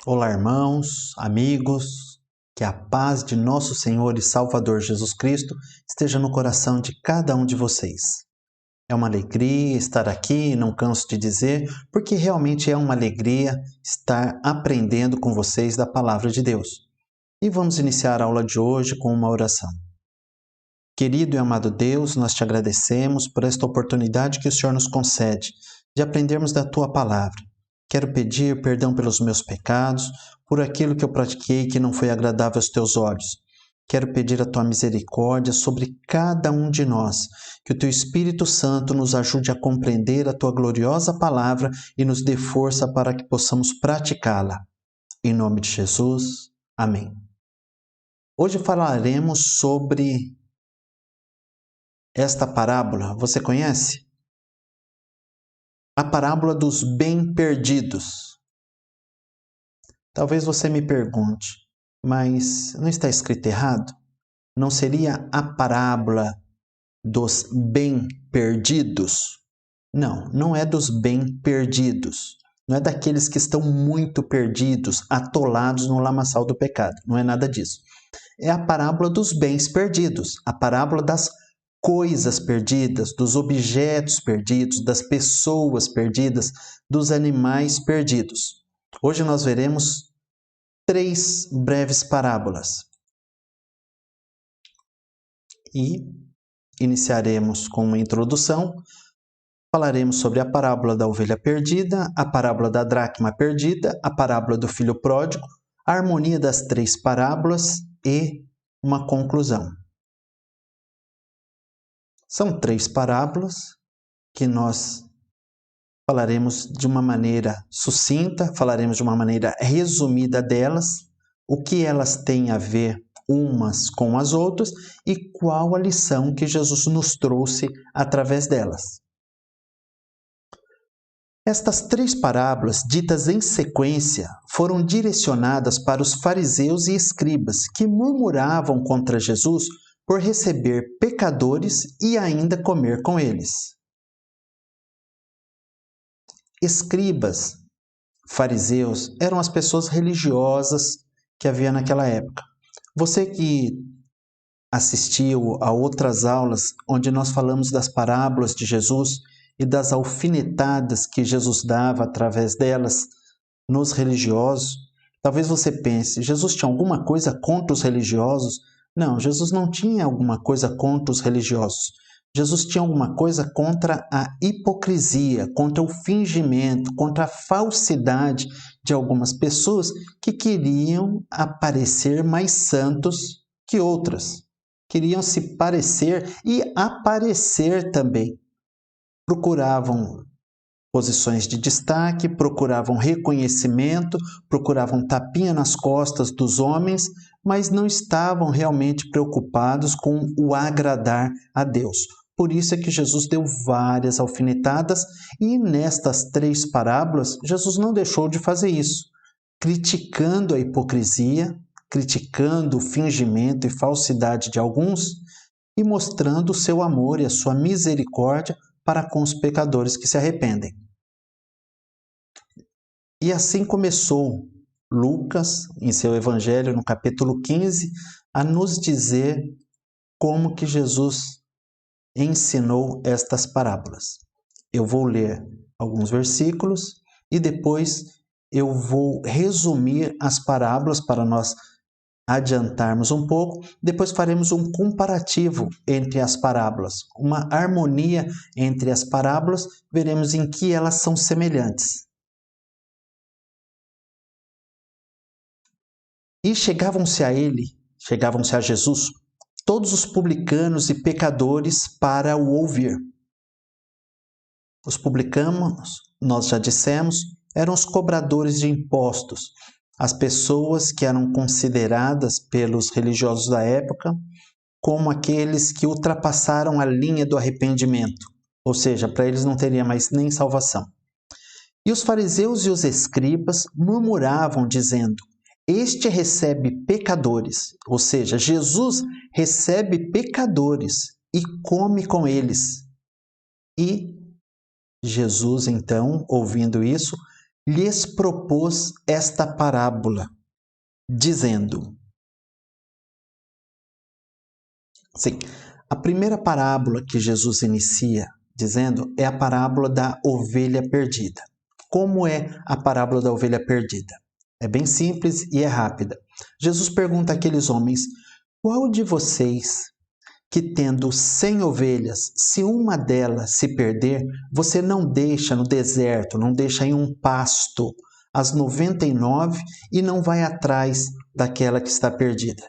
Olá, irmãos, amigos, que a paz de nosso Senhor e Salvador Jesus Cristo esteja no coração de cada um de vocês. É uma alegria estar aqui, não canso de dizer, porque realmente é uma alegria estar aprendendo com vocês da Palavra de Deus. E vamos iniciar a aula de hoje com uma oração. Querido e amado Deus, nós te agradecemos por esta oportunidade que o Senhor nos concede de aprendermos da Tua Palavra. Quero pedir perdão pelos meus pecados, por aquilo que eu pratiquei que não foi agradável aos Teus olhos. Quero pedir a Tua misericórdia sobre cada um de nós, que o Teu Espírito Santo nos ajude a compreender a Tua gloriosa Palavra e nos dê força para que possamos praticá-la. Em nome de Jesus, amém. Hoje falaremos sobre esta parábola. Você conhece? A parábola dos bem-perdidos. Talvez você me pergunte, mas não está escrito errado? Não seria a parábola dos bem-perdidos? Não, não é dos bem-perdidos. Não é daqueles que estão muito perdidos, atolados no lamaçal do pecado. Não é nada disso. É a parábola dos bens perdidos, a parábola das coisas perdidas, dos objetos perdidos, das pessoas perdidas, dos animais perdidos. Hoje nós veremos 3 breves parábolas. E iniciaremos com uma introdução. Falaremos sobre a parábola da ovelha perdida, a parábola da dracma perdida, a parábola do filho pródigo, a harmonia das 3 parábolas e uma conclusão. São 3 parábolas que nós falaremos de uma maneira sucinta, falaremos de uma maneira resumida delas, o que elas têm a ver umas com as outras e qual a lição que Jesus nos trouxe através delas. Estas 3 parábolas, ditas em sequência, foram direcionadas para os fariseus e escribas que murmuravam contra Jesus por receber pecadores e ainda comer com eles. Escribas, fariseus, eram as pessoas religiosas que havia naquela época. Você que assistiu a outras aulas onde nós falamos das parábolas de Jesus e das alfinetadas que Jesus dava através delas nos religiosos, talvez você pense, Jesus tinha alguma coisa contra os religiosos? Não, Jesus não tinha alguma coisa contra os religiosos. Jesus tinha alguma coisa contra a hipocrisia, contra o fingimento, contra a falsidade de algumas pessoas que queriam aparecer mais santos que outras. Queriam se parecer e aparecer também. Procuravam posições de destaque, procuravam reconhecimento, procuravam tapinha nas costas dos homens, mas não estavam realmente preocupados com o agradar a Deus. Por isso é que Jesus deu várias alfinetadas e nestas 3 parábolas, Jesus não deixou de fazer isso, criticando a hipocrisia, criticando o fingimento e falsidade de alguns e mostrando o seu amor e a sua misericórdia para com os pecadores que se arrependem. E assim começou Lucas, em seu Evangelho, no capítulo 15, a nos dizer como que Jesus ensinou estas parábolas. Eu vou ler alguns versículos e depois eu vou resumir as parábolas para nós adiantarmos um pouco. Depois faremos um comparativo entre as parábolas, uma harmonia entre as parábolas, veremos em que elas são semelhantes. E chegavam-se a Jesus, todos os publicanos e pecadores para o ouvir. Os publicanos, nós já dissemos, eram os cobradores de impostos, as pessoas que eram consideradas pelos religiosos da época como aqueles que ultrapassaram a linha do arrependimento, ou seja, para eles não teria mais nem salvação. E os fariseus e os escribas murmuravam, dizendo: este recebe pecadores, ou seja, Jesus recebe pecadores e come com eles. E Jesus, então, ouvindo isso, lhes propôs esta parábola, dizendo... Sim, a primeira parábola que Jesus inicia dizendo é a parábola da ovelha perdida. Como é a parábola da ovelha perdida? É bem simples e é rápida. Jesus pergunta àqueles homens: qual de vocês que tendo 100 ovelhas, se uma delas se perder, você não deixa no deserto, não deixa em um pasto as 99 e não vai atrás daquela que está perdida?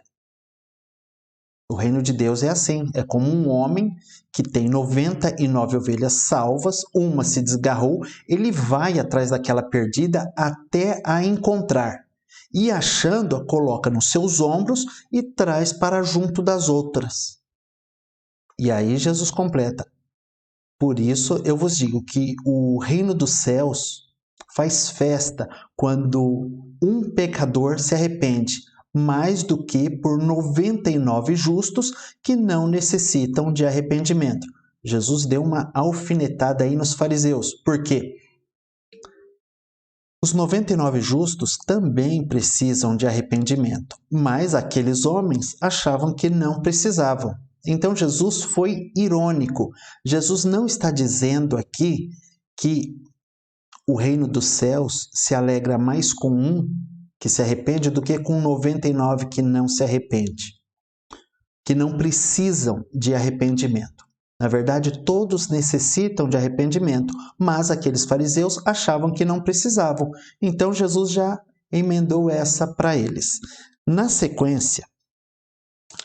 O reino de Deus é assim, é como um homem que tem 99 ovelhas salvas, uma se desgarrou, ele vai atrás daquela perdida até a encontrar. E achando-a, coloca nos seus ombros e traz para junto das outras. E aí Jesus completa: por isso eu vos digo que o reino dos céus faz festa quando um pecador se arrepende, mais do que por 99 justos que não necessitam de arrependimento. Jesus deu uma alfinetada aí nos fariseus. Por quê? Os 99 justos também precisam de arrependimento, mas aqueles homens achavam que não precisavam. Então Jesus foi irônico. Jesus não está dizendo aqui que o reino dos céus se alegra mais com um que se arrepende do que com 99 que não se arrepende, que não precisam de arrependimento. Na verdade, todos necessitam de arrependimento, mas aqueles fariseus achavam que não precisavam. Então Jesus já emendou essa para eles. Na sequência,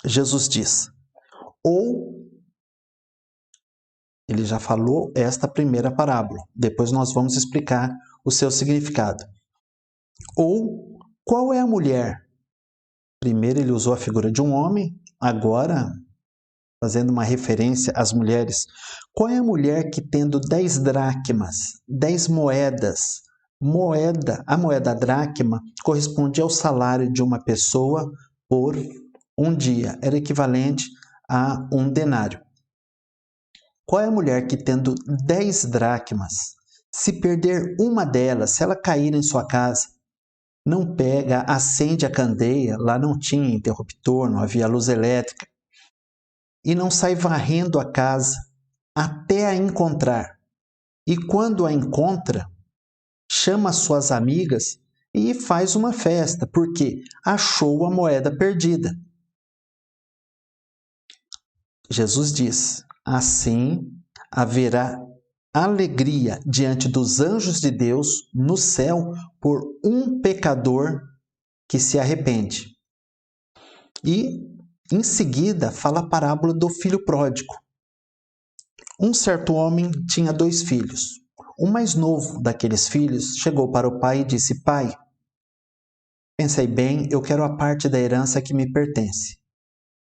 Jesus diz: ou ele já falou esta primeira parábola, depois nós vamos explicar o seu significado. Ou qual é a mulher? Primeiro ele usou a figura de um homem, agora fazendo uma referência às mulheres. Qual é a mulher que tendo 10 dracmas, 10 moedas, a moeda dracma corresponde ao salário de uma pessoa por um dia, era equivalente a um denário. Qual é a mulher que tendo 10 dracmas, se perder uma delas, se ela cair em sua casa, não pega, acende a candeia, lá não tinha interruptor, não havia luz elétrica, e não sai varrendo a casa até a encontrar. E quando a encontra, chama suas amigas e faz uma festa, porque achou a moeda perdida. Jesus diz: assim haverá alegria diante dos anjos de Deus no céu por um pecador que se arrepende. E em seguida fala a parábola do filho pródigo. Um certo homem tinha 2 filhos. O mais novo daqueles filhos chegou para o pai e disse: pai, pensei bem, eu quero a parte da herança que me pertence.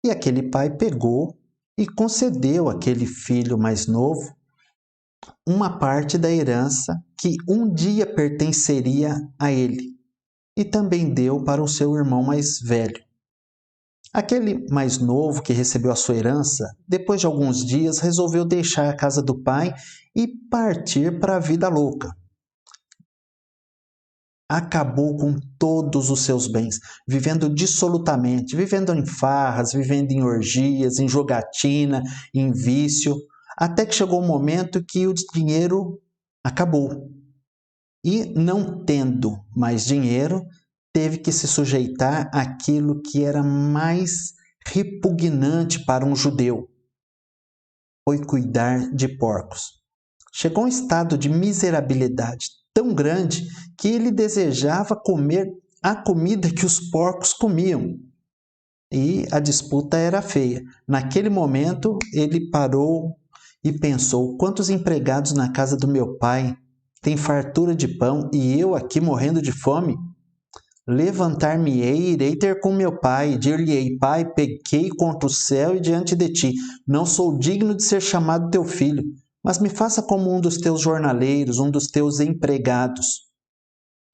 E aquele pai pegou e concedeu àquele filho mais novo uma parte da herança que um dia pertenceria a ele, e também deu para o seu irmão mais velho. Aquele mais novo que recebeu a sua herança, depois de alguns dias, resolveu deixar a casa do pai e partir para a vida louca. Acabou com todos os seus bens, vivendo dissolutamente, vivendo em farras, vivendo em orgias, em jogatina, em vício, até que chegou um momento que o dinheiro acabou. E não tendo mais dinheiro, teve que se sujeitar àquilo que era mais repugnante para um judeu. Foi cuidar de porcos. Chegou a um estado de miserabilidade tão grande que ele desejava comer a comida que os porcos comiam. E a disputa era feia. Naquele momento, ele parou e pensou: quantos empregados na casa do meu pai têm fartura de pão e eu aqui morrendo de fome? Levantar-me-ei e irei ter com meu pai, dir-lhe-ei: pai, pequei contra o céu e diante de ti, não sou digno de ser chamado teu filho, mas me faça como um dos teus jornaleiros, um dos teus empregados.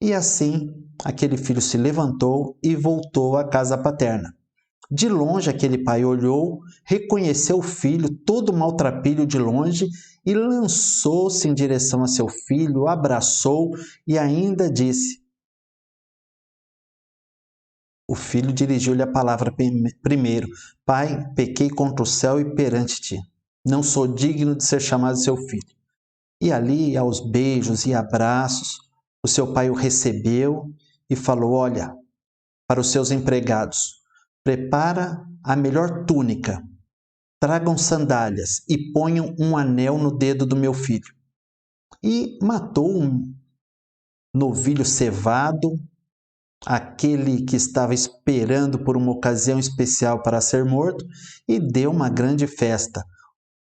E assim, aquele filho se levantou e voltou à casa paterna. De longe aquele pai olhou, reconheceu o filho, todo maltrapilho de longe, e lançou-se em direção a seu filho, o abraçou e ainda disse. O filho dirigiu-lhe a palavra primeiro: Pai, pequei contra o céu e perante ti. Não sou digno de ser chamado seu filho. E ali, aos beijos e abraços, o seu pai o recebeu e falou: Olha, para os seus empregados, prepara a melhor túnica, tragam sandálias e ponham um anel no dedo do meu filho. E matou um novilho cevado, aquele que estava esperando por uma ocasião especial para ser morto, e deu uma grande festa.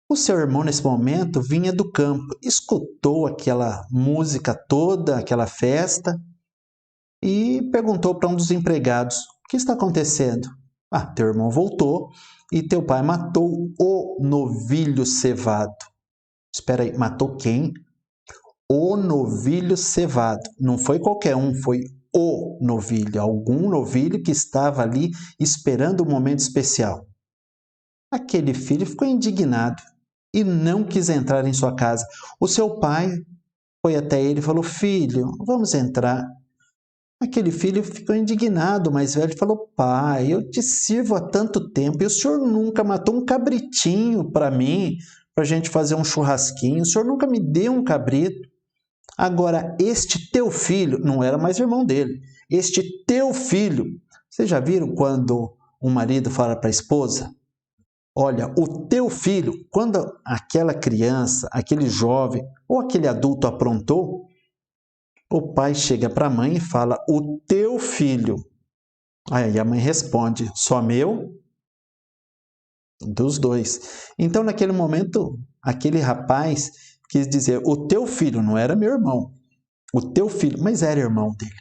O seu irmão, nesse momento, vinha do campo, escutou aquela música toda, aquela festa, e perguntou para um dos empregados: O que está acontecendo? Ah, teu irmão voltou e teu pai matou o novilho cevado. Espera aí, matou quem? O novilho cevado. Não foi qualquer um, foi o novilho. Algum novilho que estava ali esperando um momento especial. Aquele filho ficou indignado e não quis entrar em sua casa. O seu pai foi até ele e falou: Filho, vamos entrar. Aquele filho ficou indignado, mais velho, e falou: Pai, eu te sirvo há tanto tempo e o senhor nunca matou um cabritinho para mim, para a gente fazer um churrasquinho. O senhor nunca me deu um cabrito. Agora, este teu filho, não era mais irmão dele, este teu filho, vocês já viram quando um marido fala para a esposa? Olha, o teu filho, quando aquela criança, aquele jovem ou aquele adulto aprontou, o pai chega para a mãe e fala: o teu filho. Aí a mãe responde: só meu? Dos dois. Então, naquele momento, aquele rapaz quis dizer: o teu filho não era meu irmão. O teu filho, mas era irmão dele.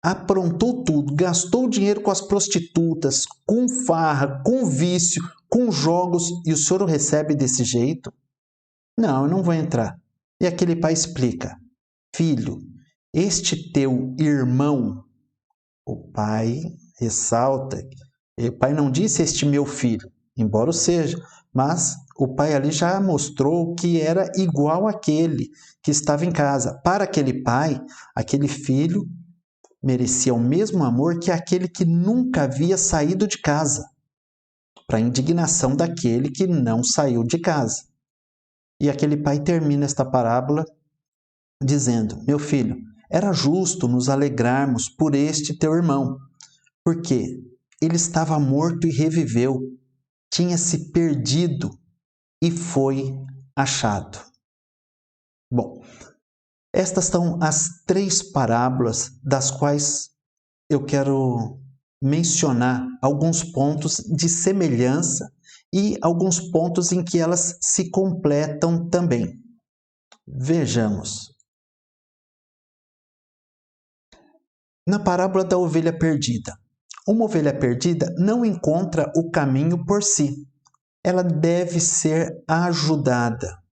Aprontou tudo, gastou dinheiro com as prostitutas, com farra, com vício, com jogos, e o senhor o recebe desse jeito? Não, eu não vou entrar. E aquele pai explica: Filho, este teu irmão, o pai ressalta, o pai não disse este meu filho, embora o seja, mas o pai ali já mostrou que era igual àquele que estava em casa. Para aquele pai, aquele filho merecia o mesmo amor que aquele que nunca havia saído de casa, para a indignação daquele que não saiu de casa. E aquele pai termina esta parábola dizendo: Meu filho, era justo nos alegrarmos por este teu irmão, porque ele estava morto e reviveu, tinha se perdido e foi achado. Bom, estas são as 3 parábolas das quais eu quero mencionar alguns pontos de semelhança e alguns pontos em que elas se completam também. Vejamos. Na parábola da ovelha perdida, uma ovelha perdida não encontra o caminho por si. Ela deve ser ajudada.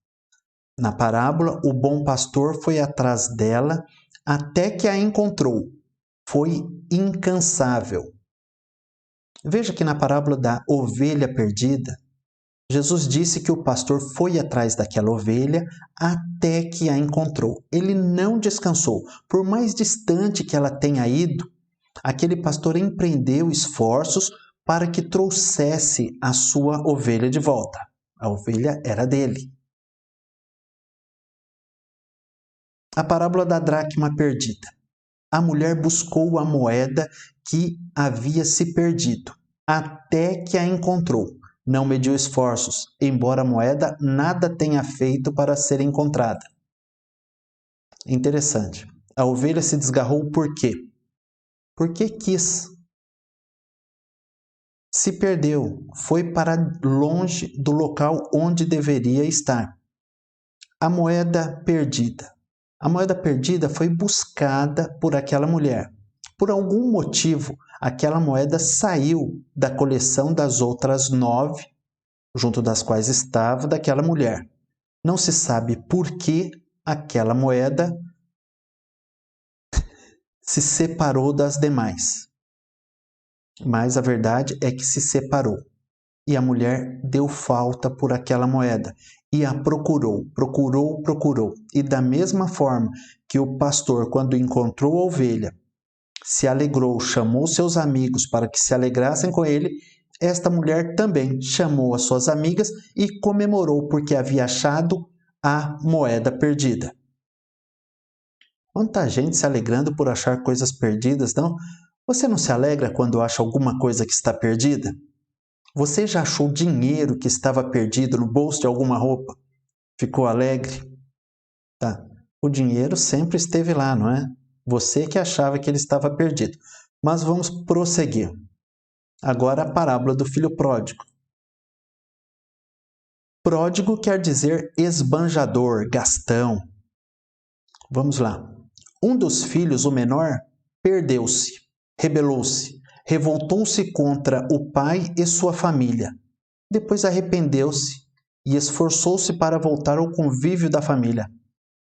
Na parábola, o bom pastor foi atrás dela até que a encontrou. Foi incansável. Veja que na parábola da ovelha perdida, Jesus disse que o pastor foi atrás daquela ovelha até que a encontrou. Ele não descansou. Por mais distante que ela tenha ido, aquele pastor empreendeu esforços para que trouxesse a sua ovelha de volta. A ovelha era dele. A parábola da dracma perdida. A mulher buscou a moeda que havia se perdido, até que a encontrou. Não mediu esforços, embora a moeda nada tenha feito para ser encontrada. Interessante. A ovelha se desgarrou por quê? Porque quis. Se perdeu, foi para longe do local onde deveria estar. A moeda perdida. A moeda perdida foi buscada por aquela mulher. Por algum motivo, aquela moeda saiu da coleção das outras 9, junto das quais estava daquela mulher. Não se sabe por que aquela moeda se separou das demais. Mas a verdade é que se separou. E a mulher deu falta por aquela moeda e a procurou, procurou, procurou. E da mesma forma que o pastor, quando encontrou a ovelha, se alegrou, chamou seus amigos para que se alegrassem com ele, esta mulher também chamou as suas amigas e comemorou porque havia achado a moeda perdida. Quanta gente se alegrando por achar coisas perdidas, não? Você não se alegra quando acha alguma coisa que está perdida? Você já achou dinheiro que estava perdido no bolso de alguma roupa? Ficou alegre? Tá. O dinheiro sempre esteve lá, não é? Você que achava que ele estava perdido. Mas vamos prosseguir. Agora a parábola do filho pródigo. Pródigo quer dizer esbanjador, gastão. Vamos lá. Um dos filhos, o menor, perdeu-se, rebelou-se, revoltou-se contra o pai e sua família. Depois arrependeu-se e esforçou-se para voltar ao convívio da família.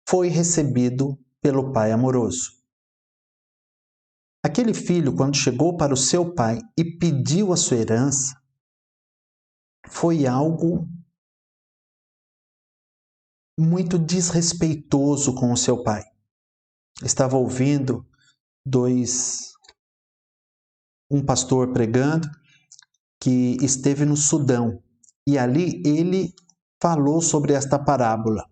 Foi recebido pelo pai amoroso. Aquele filho, quando chegou para o seu pai e pediu a sua herança, foi algo muito desrespeitoso com o seu pai. Estava ouvindo um pastor pregando que esteve no Sudão e ali ele falou sobre esta parábola.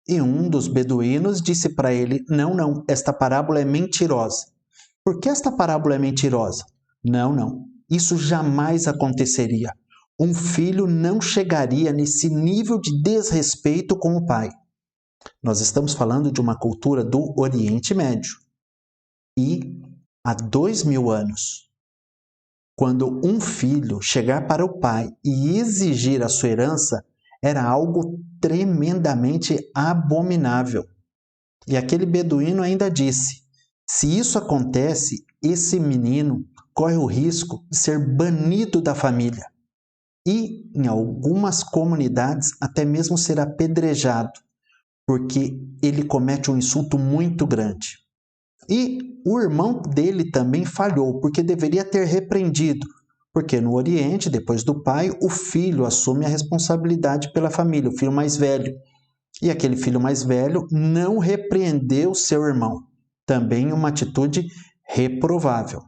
E um dos beduínos disse para ele: não, esta parábola é mentirosa. Por que esta parábola é mentirosa? Não, isso jamais aconteceria. Um filho não chegaria nesse nível de desrespeito com o pai. Nós estamos falando de uma cultura do Oriente Médio. E há 2000 anos, quando um filho chegar para o pai e exigir a sua herança, era algo tremendamente abominável. E aquele beduíno ainda disse: se isso acontece, esse menino corre o risco de ser banido da família e, em algumas comunidades, até mesmo ser apedrejado, porque ele comete um insulto muito grande. E o irmão dele também falhou, porque deveria ter repreendido, porque no Oriente, depois do pai, o filho assume a responsabilidade pela família, o filho mais velho. E aquele filho mais velho não repreendeu seu irmão. Também uma atitude reprovável.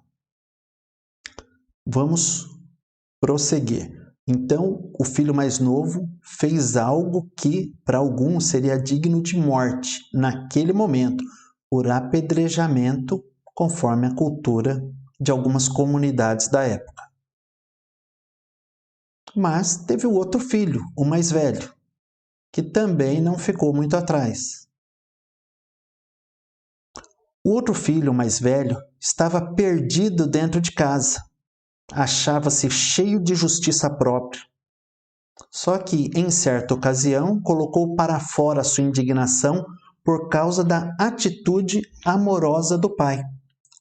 Vamos prosseguir. Então, o filho mais novo fez algo que, para alguns, seria digno de morte naquele momento, por apedrejamento, conforme a cultura de algumas comunidades da época. Mas teve o outro filho, o mais velho, que também não ficou muito atrás. O outro filho, mais velho, estava perdido dentro de casa. Achava-se cheio de justiça própria. Só que, em certa ocasião, colocou para fora sua indignação por causa da atitude amorosa do pai.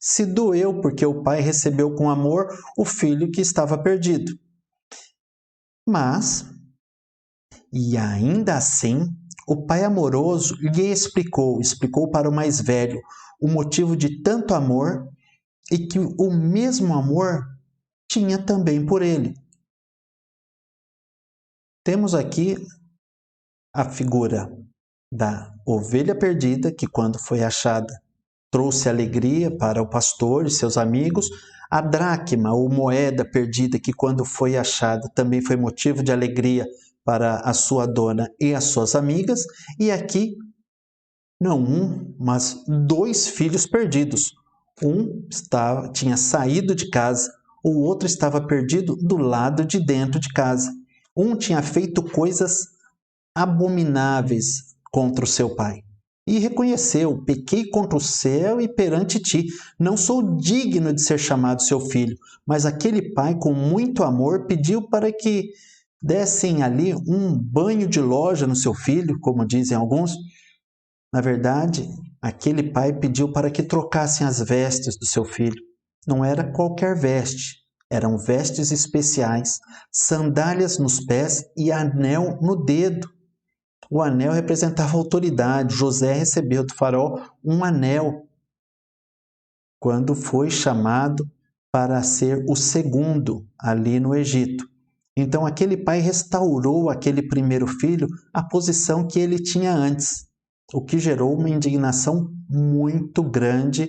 Se doeu porque o pai recebeu com amor o filho que estava perdido. Mas, e ainda assim, o pai amoroso lhe explicou para o mais velho o motivo de tanto amor e que o mesmo amor tinha também por ele. Temos aqui a figura da ovelha perdida, que quando foi achada trouxe alegria para o pastor e seus amigos, a dracma ou moeda perdida, que quando foi achada também foi motivo de alegria para a sua dona e as suas amigas, e aqui não um, mas 2 filhos perdidos. Um tinha saído de casa, o outro estava perdido do lado de dentro de casa. Um tinha feito coisas abomináveis contra o seu pai. E reconheceu: pequei contra o céu e perante ti. Não sou digno de ser chamado seu filho. Mas aquele pai, com muito amor, pediu para que dessem ali um banho de loja no seu filho, como dizem alguns. Na verdade, aquele pai pediu para que trocassem as vestes do seu filho. Não era qualquer veste, eram vestes especiais, sandálias nos pés e anel no dedo. O anel representava autoridade. José recebeu do faraó um anel quando foi chamado para ser o segundo ali no Egito. Então aquele pai restaurou aquele primeiro filho à posição que ele tinha antes, o que gerou uma indignação muito grande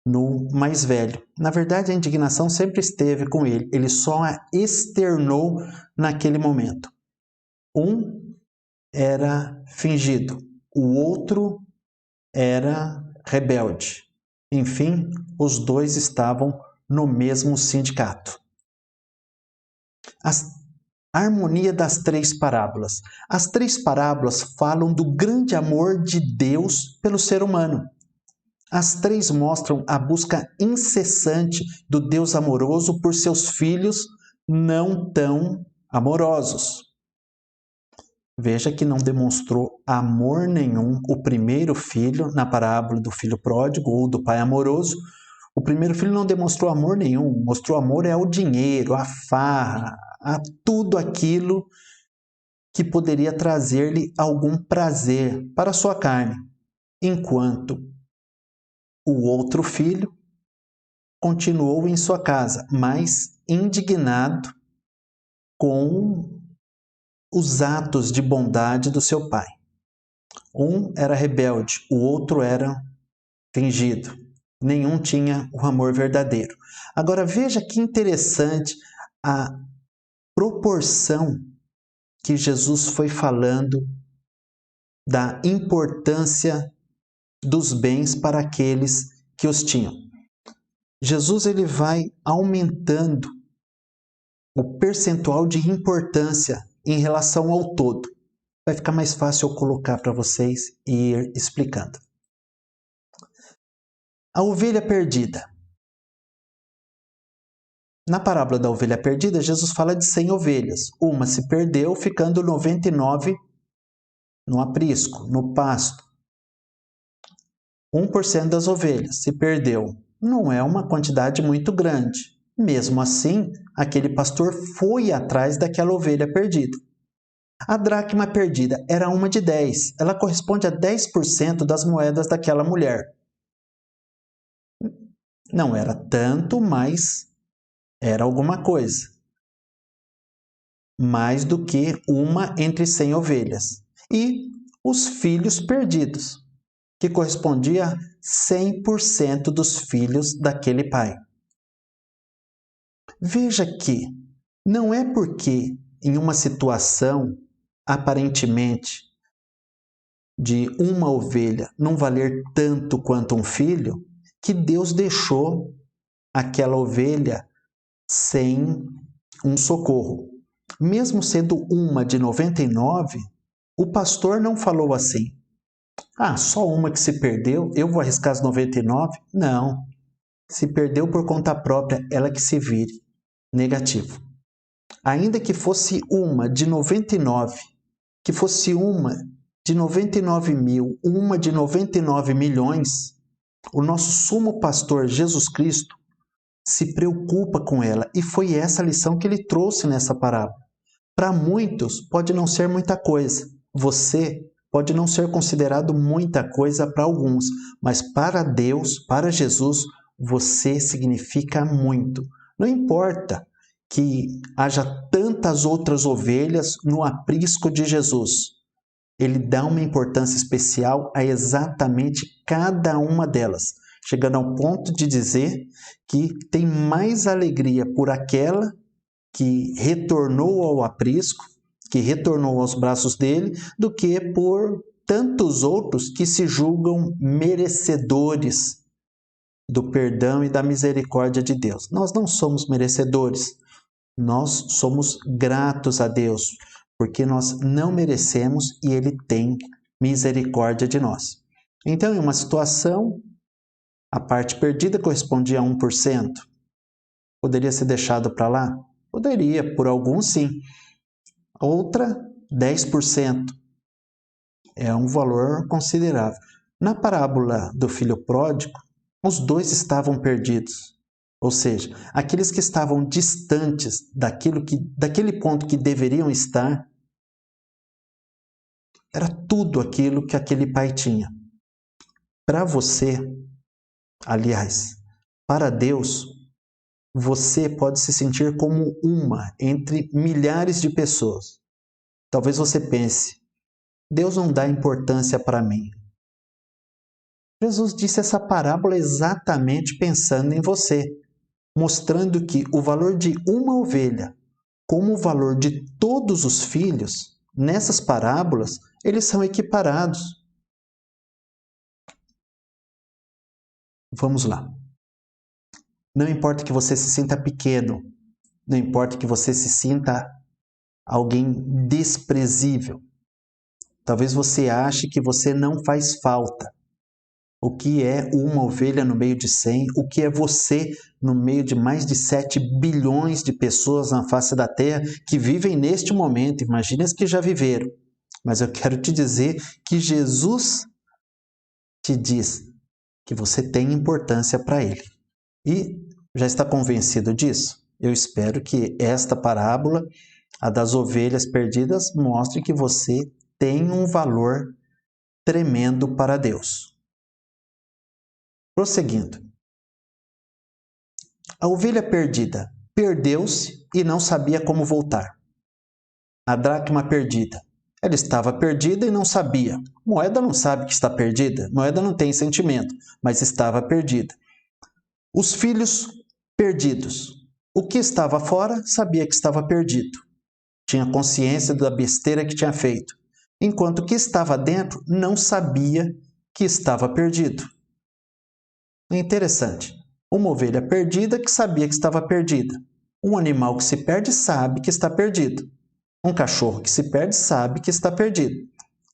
no mais velho. Na verdade, a indignação sempre esteve com ele só a externou naquele momento. Um era fingido, o outro era rebelde. Enfim, os dois estavam no mesmo sindicato. A harmonia das três parábolas. As três parábolas falam do grande amor de Deus pelo ser humano. As três mostram a busca incessante do Deus amoroso por seus filhos não tão amorosos. Veja que não demonstrou amor nenhum o primeiro filho na parábola do filho pródigo ou do pai amoroso. O primeiro filho não demonstrou amor nenhum, mostrou amor ao dinheiro, à farra, a tudo aquilo que poderia trazer-lhe algum prazer para a sua carne, enquanto o outro filho continuou em sua casa, mas indignado com os atos de bondade do seu pai. Um era rebelde, o outro era fingido. Nenhum tinha o amor verdadeiro. Agora veja que interessante a proporção que Jesus foi falando da importância dos bens para aqueles que os tinham. Jesus ele vai aumentando o percentual de importância em relação ao todo. Vai ficar mais fácil eu colocar para vocês e ir explicando. A ovelha perdida. Na parábola da ovelha perdida, Jesus fala de 100 ovelhas. Uma se perdeu, ficando 99 no aprisco, no pasto. 1% das ovelhas se perdeu. Não é uma quantidade muito grande. Mesmo assim, aquele pastor foi atrás daquela ovelha perdida. A dracma perdida era uma de 10. Ela corresponde a 10% das moedas daquela mulher. Não era tanto, mas era alguma coisa. Mais do que uma entre 100 ovelhas. E os filhos perdidos, que correspondia a 100% dos filhos daquele pai. Veja que não é porque em uma situação aparentemente de uma ovelha não valer tanto quanto um filho, que Deus deixou aquela ovelha sem um socorro. Mesmo sendo uma de 99, o pastor não falou assim: ah, só uma que se perdeu, eu vou arriscar as 99? Não. Se perdeu por conta própria, ela que se vire. Negativo. Ainda que fosse uma de 99, que fosse uma de 99 mil, uma de 99 milhões, o nosso sumo pastor Jesus Cristo se preocupa com ela. E foi essa a lição que ele trouxe nessa parábola. Para muitos, pode não ser muita coisa. Você pode não ser considerado muita coisa para alguns, mas para Deus, para Jesus, você significa muito. Não importa que haja tantas outras ovelhas no aprisco de Jesus. Ele dá uma importância especial a exatamente cada uma delas, chegando ao ponto de dizer que tem mais alegria por aquela que retornou ao aprisco, que retornou aos braços dele, do que por tantos outros que se julgam merecedores do perdão e da misericórdia de Deus. Nós não somos merecedores, nós somos gratos a Deus, porque nós não merecemos e Ele tem misericórdia de nós. Então, em uma situação, a parte perdida correspondia a 1%. Poderia ser deixado para lá? Poderia, por alguns sim. Outra, 10%. É um valor considerável. Na parábola do filho pródigo, os dois estavam perdidos. Ou seja, aqueles que estavam distantes daquele ponto que deveriam estar, era tudo aquilo que aquele pai tinha. Para você, aliás, para Deus, você pode se sentir como uma entre milhares de pessoas. Talvez você pense, Deus não dá importância para mim. Jesus disse essa parábola exatamente pensando em você, mostrando que o valor de uma ovelha, como o valor de todos os filhos, nessas parábolas, eles são equiparados. Vamos lá. Não importa que você se sinta pequeno, não importa que você se sinta alguém desprezível. Talvez você ache que você não faz falta. O que é uma ovelha no meio de 100? O que é você no meio de mais de 7 bilhões de pessoas na face da Terra que vivem neste momento? Imagina as que já viveram. Mas eu quero te dizer que Jesus te diz que você tem importância para Ele. E já está convencido disso? Eu espero que esta parábola, a das ovelhas perdidas, mostre que você tem um valor tremendo para Deus. Prosseguindo. A ovelha perdida perdeu-se e não sabia como voltar. A dracma perdida. Ela estava perdida e não sabia. Moeda não sabe que está perdida. Moeda não tem sentimento, mas estava perdida. Os filhos perdidos. O que estava fora sabia que estava perdido. Tinha consciência da besteira que tinha feito. Enquanto o que estava dentro não sabia que estava perdido. É interessante. Uma ovelha perdida que sabia que estava perdida. Um animal que se perde sabe que está perdido. Um cachorro que se perde sabe que está perdido.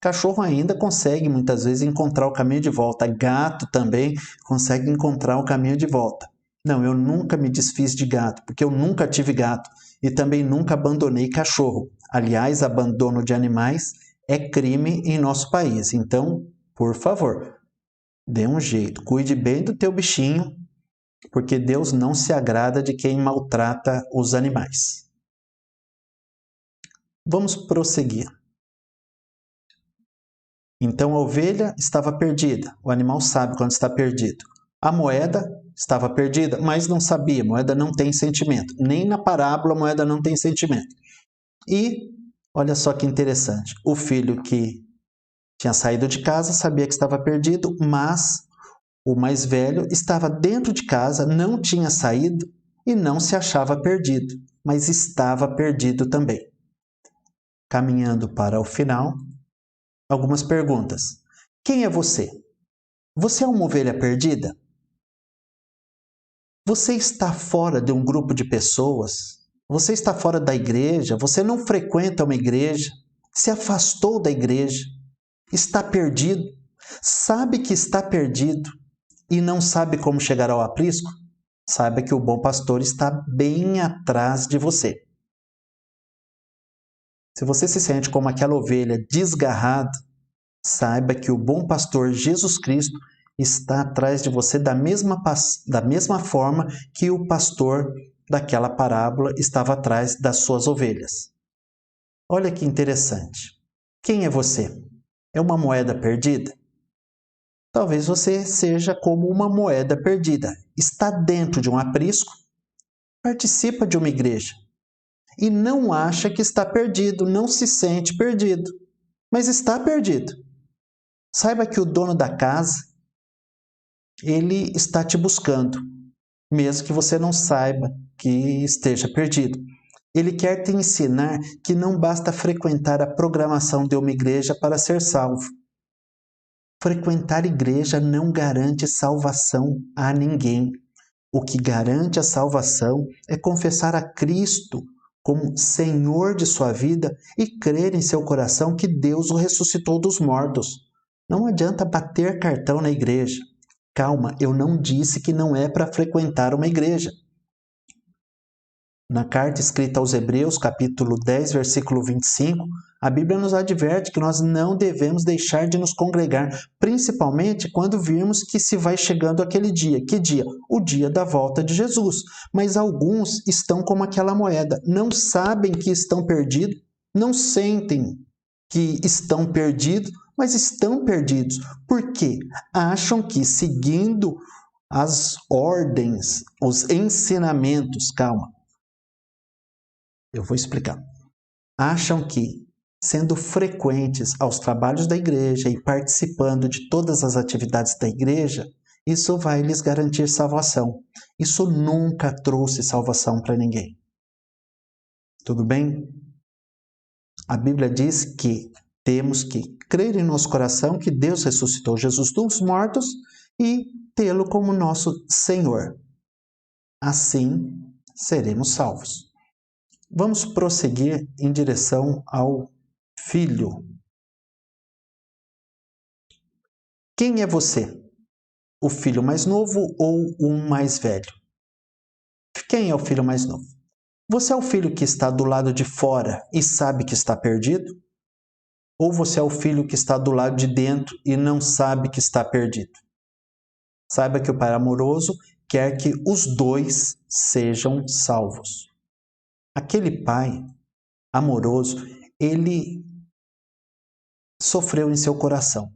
Cachorro ainda consegue muitas vezes encontrar o caminho de volta. Gato também consegue encontrar o caminho de volta. Não, eu nunca me desfiz de gato, porque eu nunca tive gato e também nunca abandonei cachorro. Aliás, abandono de animais é crime em nosso país. Então, por favor, dê um jeito, cuide bem do teu bichinho, porque Deus não se agrada de quem maltrata os animais. Vamos prosseguir. Então a ovelha estava perdida. O animal sabe quando está perdido. A moeda estava perdida, mas não sabia. A moeda não tem sentimento. Nem na parábola a moeda não tem sentimento. E, olha só que interessante. O filho que tinha saído de casa sabia que estava perdido, mas o mais velho estava dentro de casa, não tinha saído e não se achava perdido, mas estava perdido também. Caminhando para o final, algumas perguntas. Quem é você? Você é uma ovelha perdida? Você está fora de um grupo de pessoas? Você está fora da igreja? Você não frequenta uma igreja? Se afastou da igreja? Está perdido? Sabe que está perdido e não sabe como chegar ao aprisco? Saiba que o bom pastor está bem atrás de você. Se você se sente como aquela ovelha desgarrada, saiba que o bom pastor Jesus Cristo está atrás de você da mesma forma que o pastor daquela parábola estava atrás das suas ovelhas. Olha que interessante. Quem é você? É uma moeda perdida? Talvez você seja como uma moeda perdida. Está dentro de um aprisco, participa de uma igreja e não acha que está perdido, não se sente perdido, mas está perdido. Saiba que o dono da casa, ele está te buscando, mesmo que você não saiba que esteja perdido. Ele quer te ensinar que não basta frequentar a programação de uma igreja para ser salvo. Frequentar igreja não garante salvação a ninguém. O que garante a salvação é confessar a Cristo como Senhor de sua vida e crer em seu coração que Deus o ressuscitou dos mortos. Não adianta bater cartão na igreja. Calma, eu não disse que não é para frequentar uma igreja. Na carta escrita aos Hebreus, capítulo 10, versículo 25, a Bíblia nos adverte que nós não devemos deixar de nos congregar, principalmente quando virmos que se vai chegando aquele dia. Que dia? O dia da volta de Jesus. Mas alguns estão como aquela moeda, não sabem que estão perdidos, não sentem que estão perdidos, mas estão perdidos. Por quê? Acham que seguindo as ordens, os ensinamentos, calma, eu vou explicar. Acham que, sendo frequentes aos trabalhos da igreja e participando de todas as atividades da igreja, isso vai lhes garantir salvação. Isso nunca trouxe salvação para ninguém. Tudo bem? A Bíblia diz que temos que crer em nosso coração que Deus ressuscitou Jesus dos mortos e tê-lo como nosso Senhor. Assim, seremos salvos. Vamos prosseguir em direção ao filho. Quem é você? O filho mais novo ou o mais velho? Quem é o filho mais novo? Você é o filho que está do lado de fora e sabe que está perdido? Ou você é o filho que está do lado de dentro e não sabe que está perdido? Saiba que o Pai amoroso quer que os dois sejam salvos. Aquele Pai amoroso, ele sofreu em seu coração.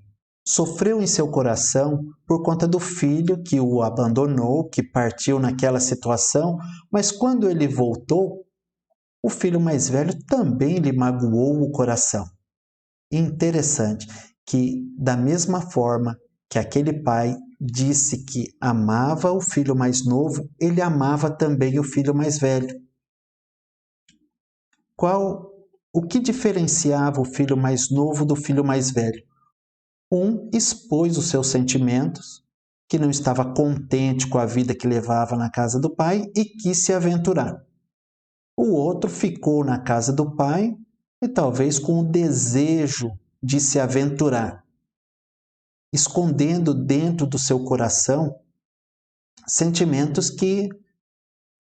Sofreu em seu coração por conta do filho que o abandonou, que partiu naquela situação, mas quando ele voltou, o filho mais velho também lhe magoou o coração. Interessante que, da mesma forma que aquele pai disse que amava o filho mais novo, ele amava também o filho mais velho. O que diferenciava o filho mais novo do filho mais velho? Um expôs os seus sentimentos, que não estava contente com a vida que levava na casa do pai e quis se aventurar. O outro ficou na casa do pai e talvez com o desejo de se aventurar, escondendo dentro do seu coração sentimentos que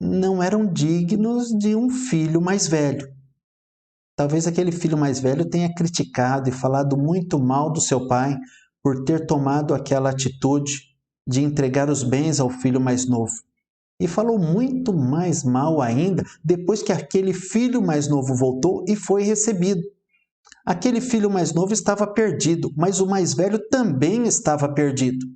não eram dignos de um filho mais velho. Talvez aquele filho mais velho tenha criticado e falado muito mal do seu pai por ter tomado aquela atitude de entregar os bens ao filho mais novo. E falou muito mais mal ainda depois que aquele filho mais novo voltou e foi recebido. Aquele filho mais novo estava perdido, mas o mais velho também estava perdido.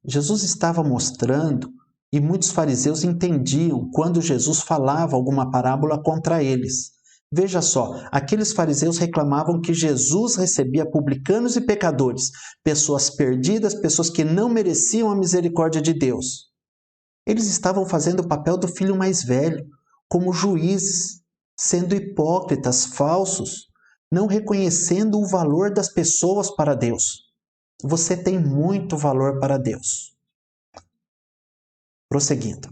Jesus estava mostrando, e muitos fariseus entendiam quando Jesus falava alguma parábola contra eles. Veja só, aqueles fariseus reclamavam que Jesus recebia publicanos e pecadores, pessoas perdidas, pessoas que não mereciam a misericórdia de Deus. Eles estavam fazendo o papel do filho mais velho, como juízes, sendo hipócritas, falsos, não reconhecendo o valor das pessoas para Deus. Você tem muito valor para Deus. Prosseguindo.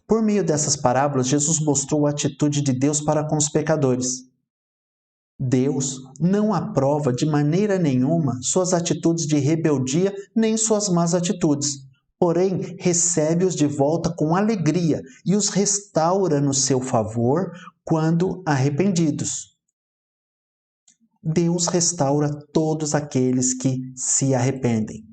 Por meio dessas parábolas, Jesus mostrou a atitude de Deus para com os pecadores. Deus não aprova de maneira nenhuma suas atitudes de rebeldia nem suas más atitudes. Porém, recebe-os de volta com alegria e os restaura no seu favor quando arrependidos. Deus restaura todos aqueles que se arrependem.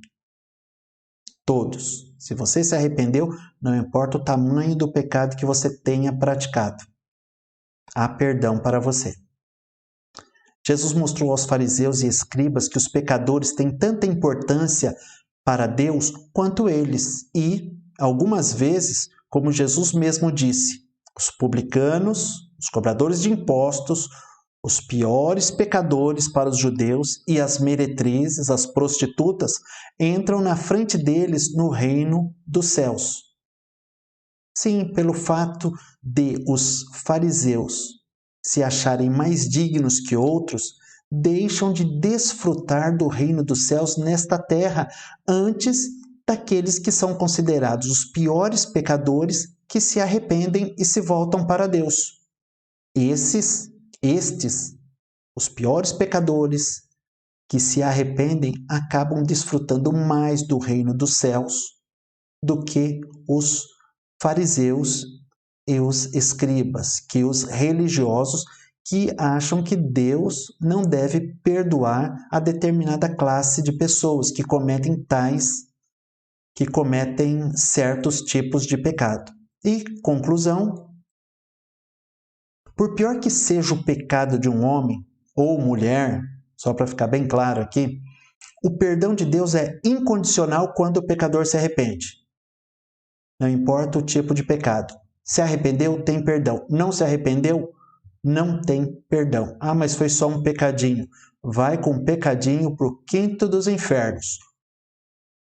Todos. Se você se arrependeu, não importa o tamanho do pecado que você tenha praticado. Há perdão para você. Jesus mostrou aos fariseus e escribas que os pecadores têm tanta importância para Deus quanto eles. E, algumas vezes, como Jesus mesmo disse, os publicanos, os cobradores de impostos, os piores pecadores para os judeus e as meretrizes, as prostitutas, entram na frente deles no reino dos céus. Sim, pelo fato de os fariseus se acharem mais dignos que outros, deixam de desfrutar do reino dos céus nesta terra antes daqueles que são considerados os piores pecadores que se arrependem e se voltam para Deus. Estes, os piores pecadores que se arrependem, acabam desfrutando mais do reino dos céus do que os fariseus e os escribas, que os religiosos que acham que Deus não deve perdoar a determinada classe de pessoas que cometem certos tipos de pecado. E, conclusão, por pior que seja o pecado de um homem ou mulher, só para ficar bem claro aqui, O perdão de Deus é incondicional quando o pecador se arrepende. Não importa o tipo de pecado. Se arrependeu, tem perdão. Não se arrependeu, não tem perdão. Ah, mas foi só um pecadinho. Vai com um pecadinho para o quinto dos infernos.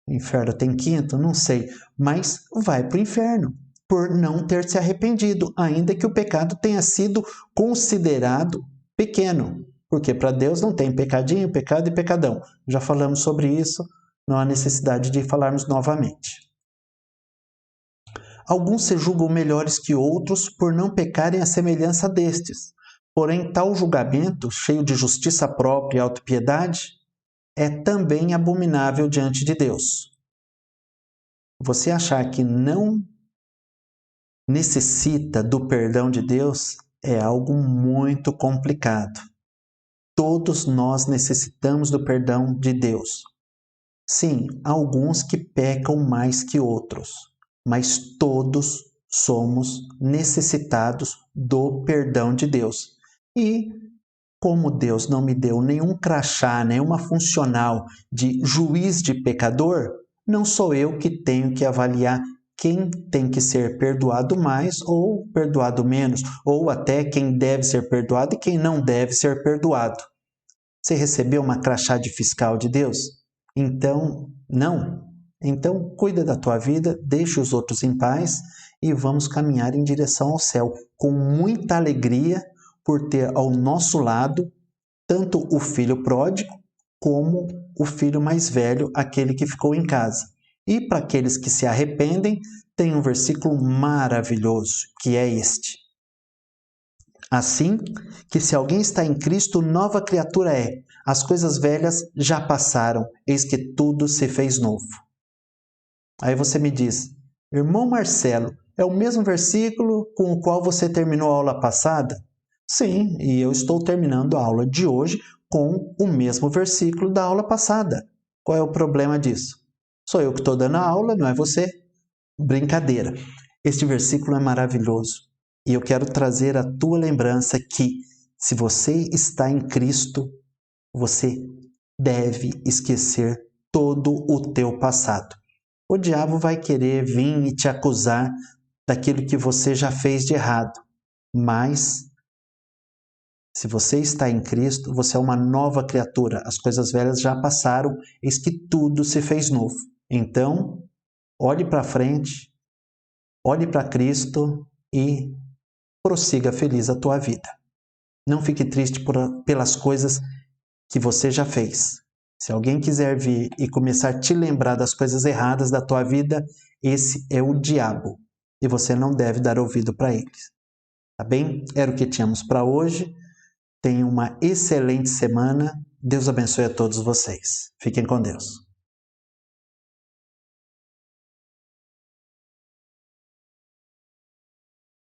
O inferno tem quinto? Não sei. Mas vai para o inferno por não ter se arrependido, ainda que o pecado tenha sido considerado pequeno. Porque para Deus não tem pecadinho, pecado e pecadão. Já falamos sobre isso, não há necessidade de falarmos novamente. Alguns se julgam melhores que outros por não pecarem à semelhança destes. Porém, tal julgamento, cheio de justiça própria e autopiedade, é também abominável diante de Deus. Você achar que não necessita do perdão de Deus é algo muito complicado. Todos nós necessitamos do perdão de Deus. Sim, há alguns que pecam mais que outros, mas todos somos necessitados do perdão de Deus. E como Deus não me deu nenhum crachá, nenhuma funcional de juiz de pecador, não sou eu que tenho que avaliar quem tem que ser perdoado mais ou perdoado menos, ou até quem deve ser perdoado e quem não deve ser perdoado. Você recebeu uma crachá de fiscal de Deus? Então, não. Então, cuida da tua vida, deixa os outros em paz e vamos caminhar em direção ao céu com muita alegria por ter ao nosso lado tanto o filho pródigo como o filho mais velho, aquele que ficou em casa. E para aqueles que se arrependem, tem um versículo maravilhoso, que é este. Assim, que se alguém está em Cristo, nova criatura é. As coisas velhas já passaram, eis que tudo se fez novo. Aí você me diz, irmão Marcelo, é o mesmo versículo com o qual você terminou a aula passada? Sim, e eu estou terminando a aula de hoje com o mesmo versículo da aula passada. Qual é o problema disso? Sou eu que estou dando a aula, não é você? Brincadeira. Este versículo é maravilhoso e eu quero trazer à tua lembrança que, se você está em Cristo, você deve esquecer todo o teu passado. O diabo vai querer vir e te acusar daquilo que você já fez de errado, mas se você está em Cristo, você é uma nova criatura. As coisas velhas já passaram, eis que tudo se fez novo. Então, olhe para frente, olhe para Cristo e prossiga feliz a tua vida. Não fique triste pelas coisas que você já fez. Se alguém quiser vir e começar a te lembrar das coisas erradas da tua vida, esse é o diabo e você não deve dar ouvido para eles. Tá bem? Era o que tínhamos para hoje. Tenha uma excelente semana. Deus abençoe a todos vocês. Fiquem com Deus.